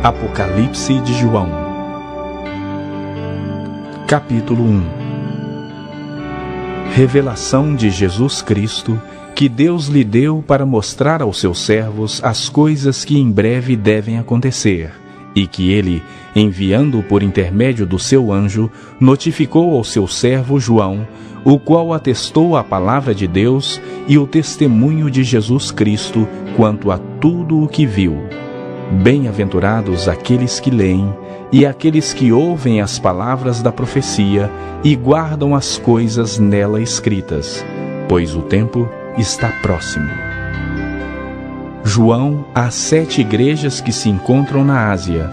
Apocalipse de João. Capítulo 1. Revelação de Jesus Cristo, que Deus lhe deu para mostrar aos seus servos as coisas que em breve devem acontecer, e que ele, enviando por intermédio do seu anjo, notificou ao seu servo João, o qual atestou a palavra de Deus e o testemunho de Jesus Cristo quanto a tudo o que viu. Bem-aventurados aqueles que leem e aqueles que ouvem as palavras da profecia e guardam as coisas nela escritas, pois o tempo está próximo. João, às 7 igrejas que se encontram na Ásia,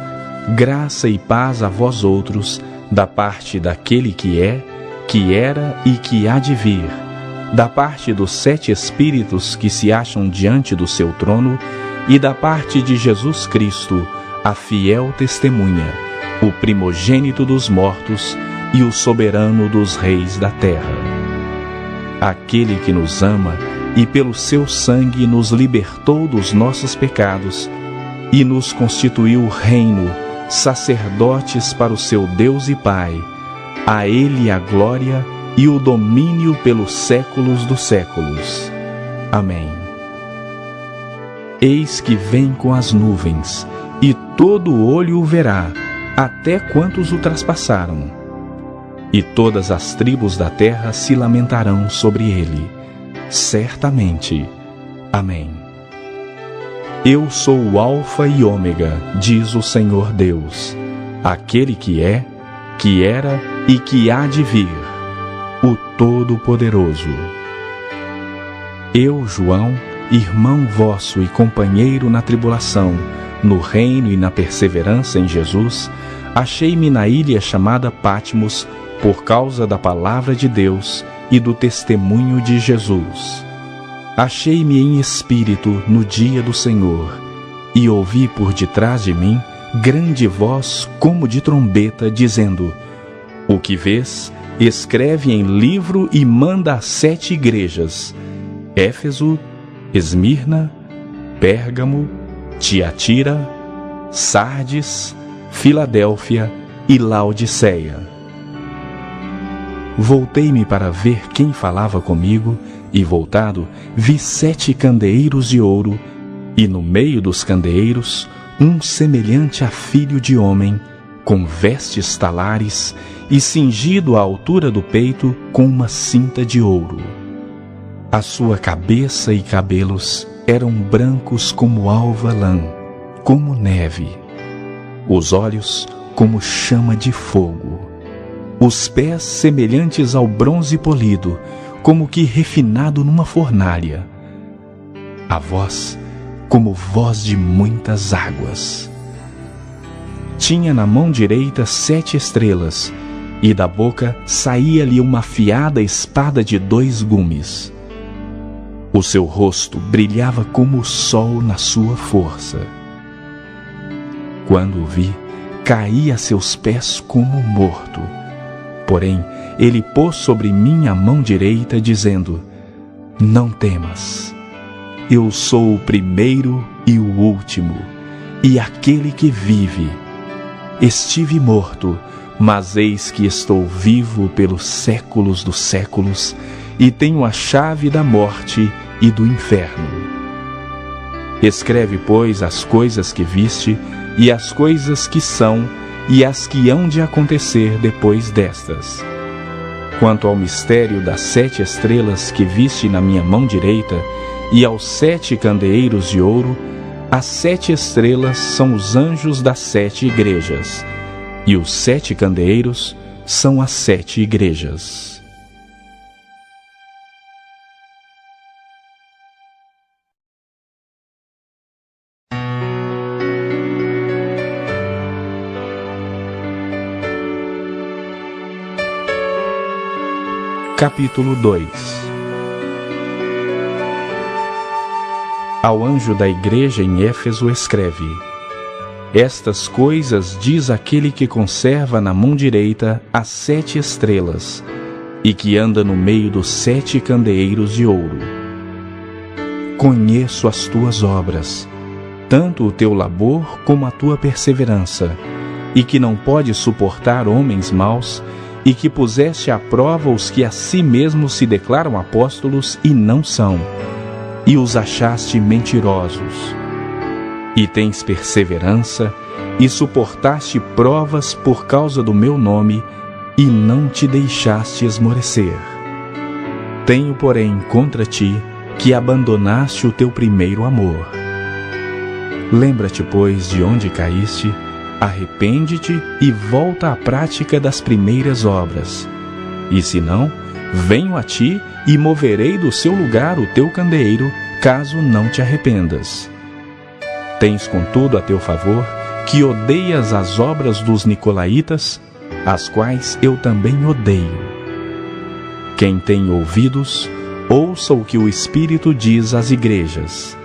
graça e paz a vós outros, da parte daquele que é, que era e que há de vir, da parte dos 7 Espíritos que se acham diante do seu trono, e da parte de Jesus Cristo, a fiel testemunha, o primogênito dos mortos e o soberano dos reis da terra. Aquele que nos ama e pelo seu sangue nos libertou dos nossos pecados e nos constituiu reino, sacerdotes para o seu Deus e Pai. A ele a glória e o domínio pelos séculos dos séculos. Amém. Eis que vem com as nuvens, e todo olho o verá, até quantos o traspassaram. E todas as tribos da terra se lamentarão sobre ele. Certamente. Amém. Eu sou o Alfa e Ômega, diz o Senhor Deus, aquele que é, que era e que há de vir, o Todo-Poderoso. Eu, João, irmão vosso e companheiro na tribulação, no reino e na perseverança em Jesus, achei-me na ilha chamada Patmos por causa da palavra de Deus e do testemunho de Jesus. Achei-me em espírito no dia do Senhor, e ouvi por detrás de mim grande voz como de trombeta, dizendo: O que vês, escreve em livro e manda às 7 igrejas: Éfeso, Esmirna, Pérgamo, Tiatira, Sardes, Filadélfia e Laodiceia. Voltei-me para ver quem falava comigo, e voltado, vi 7 candeeiros de ouro, e no meio dos candeeiros, um semelhante a filho de homem, com vestes talares, e cingido à altura do peito com uma cinta de ouro. A sua cabeça e cabelos eram brancos como alva lã, como neve. Os olhos como chama de fogo. Os pés semelhantes ao bronze polido, como que refinado numa fornalha. A voz como voz de muitas águas. Tinha na mão direita 7 estrelas, e da boca saía-lhe uma afiada espada de 2 gumes. O seu rosto brilhava como o sol na sua força. Quando o vi, caí a seus pés como morto. Porém, ele pôs sobre mim a mão direita, dizendo: Não temas. Eu sou o primeiro e o último, e aquele que vive. Estive morto, mas eis que estou vivo pelos séculos dos séculos, e tenho a chave da morte e do inferno. Escreve, pois, as coisas que viste, e as coisas que são, e as que hão de acontecer depois destas. Quanto ao mistério das 7 estrelas que viste na minha mão direita, e aos 7 candeeiros de ouro, as 7 estrelas são os anjos das 7 igrejas, e os 7 candeeiros são as 7 igrejas. Capítulo 2. Ao anjo da igreja em Éfeso escreve: Estas coisas diz aquele que conserva na mão direita as 7 estrelas, e que anda no meio dos 7 candeeiros de ouro. Conheço as tuas obras, tanto o teu labor como a tua perseverança, e que não pode suportar homens maus, e que puseste à prova os que a si mesmos se declaram apóstolos e não são, e os achaste mentirosos. E tens perseverança, e suportaste provas por causa do meu nome, e não te deixaste esmorecer. Tenho, porém, contra ti, que abandonaste o teu primeiro amor. Lembra-te, pois, de onde caíste, arrepende-te e volta à prática das primeiras obras. E se não, venho a ti e moverei do seu lugar o teu candeeiro, caso não te arrependas. Tens, contudo, a teu favor, que odeias as obras dos nicolaítas, as quais eu também odeio. Quem tem ouvidos, ouça o que o Espírito diz às igrejas.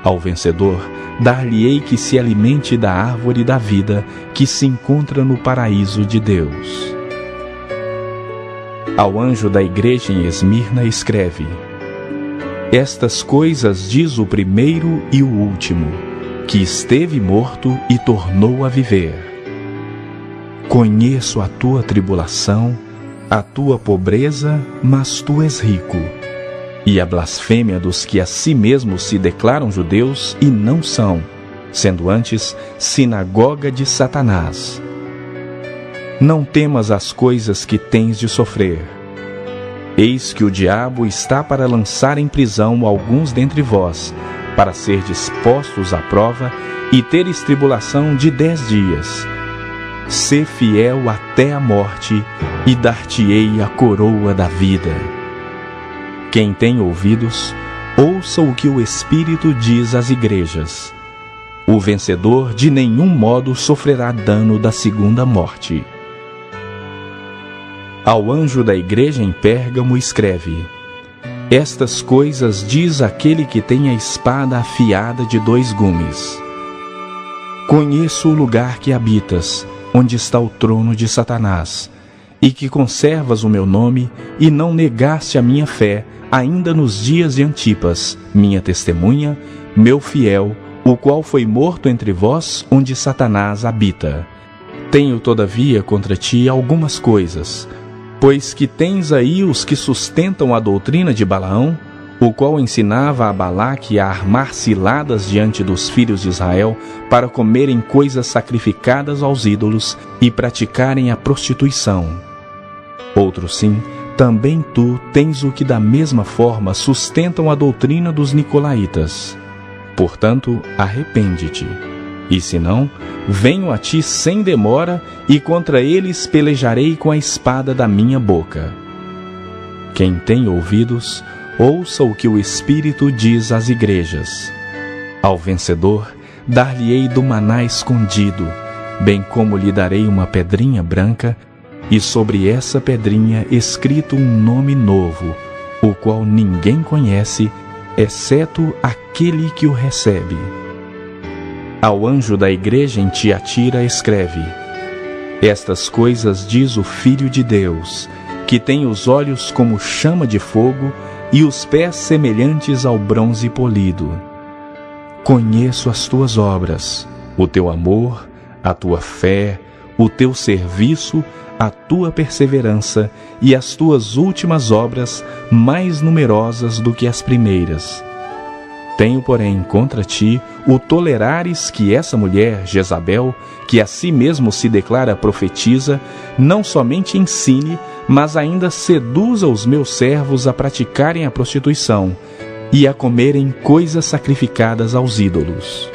Ao vencedor, dar-lhe-ei que se alimente da árvore da vida que se encontra no paraíso de Deus. Ao anjo da igreja em Esmirna escreve: Estas coisas diz o primeiro e o último, que esteve morto e tornou a viver. Conheço a tua tribulação, a tua pobreza, mas tu és rico, e a blasfêmia dos que a si mesmos se declaram judeus e não são, sendo antes sinagoga de Satanás. Não temas as coisas que tens de sofrer. Eis que o diabo está para lançar em prisão alguns dentre vós, para serdes postos à prova e teres tribulação de 10 dias. Sê fiel até a morte, e dar-te-ei a coroa da vida. Quem tem ouvidos, ouça o que o Espírito diz às igrejas. O vencedor de nenhum modo sofrerá dano da segunda morte. Ao anjo da igreja em Pérgamo escreve: Estas coisas diz aquele que tem a espada afiada de 2 gumes. Conheço o lugar que habitas, onde está o trono de Satanás, e que conservas o meu nome, e não negaste a minha fé, ainda nos dias de Antipas, minha testemunha, meu fiel, o qual foi morto entre vós, onde Satanás habita. Tenho, todavia, contra ti algumas coisas, pois que tens aí os que sustentam a doutrina de Balaão, o qual ensinava a Balaque a armar ciladas diante dos filhos de Israel para comerem coisas sacrificadas aos ídolos e praticarem a prostituição. Outro sim, também tu tens o que da mesma forma sustentam a doutrina dos nicolaítas. Portanto, arrepende-te. E se não, venho a ti sem demora, e contra eles pelejarei com a espada da minha boca. Quem tem ouvidos, ouça o que o Espírito diz às igrejas. Ao vencedor, dar-lhe-ei do maná escondido, bem como lhe darei uma pedrinha branca, e sobre essa pedrinha escrito um nome novo, o qual ninguém conhece, exceto aquele que o recebe. Ao anjo da igreja em Tiatira escreve: Estas coisas diz o Filho de Deus, que tem os olhos como chama de fogo e os pés semelhantes ao bronze polido. Conheço as tuas obras, o teu amor, a tua fé, o teu serviço, a tua perseverança e as tuas últimas obras mais numerosas do que as primeiras. Tenho, porém, contra ti o tolerares que essa mulher, Jezabel, que a si mesmo se declara profetisa, não somente ensine, mas ainda seduza os meus servos a praticarem a prostituição e a comerem coisas sacrificadas aos ídolos.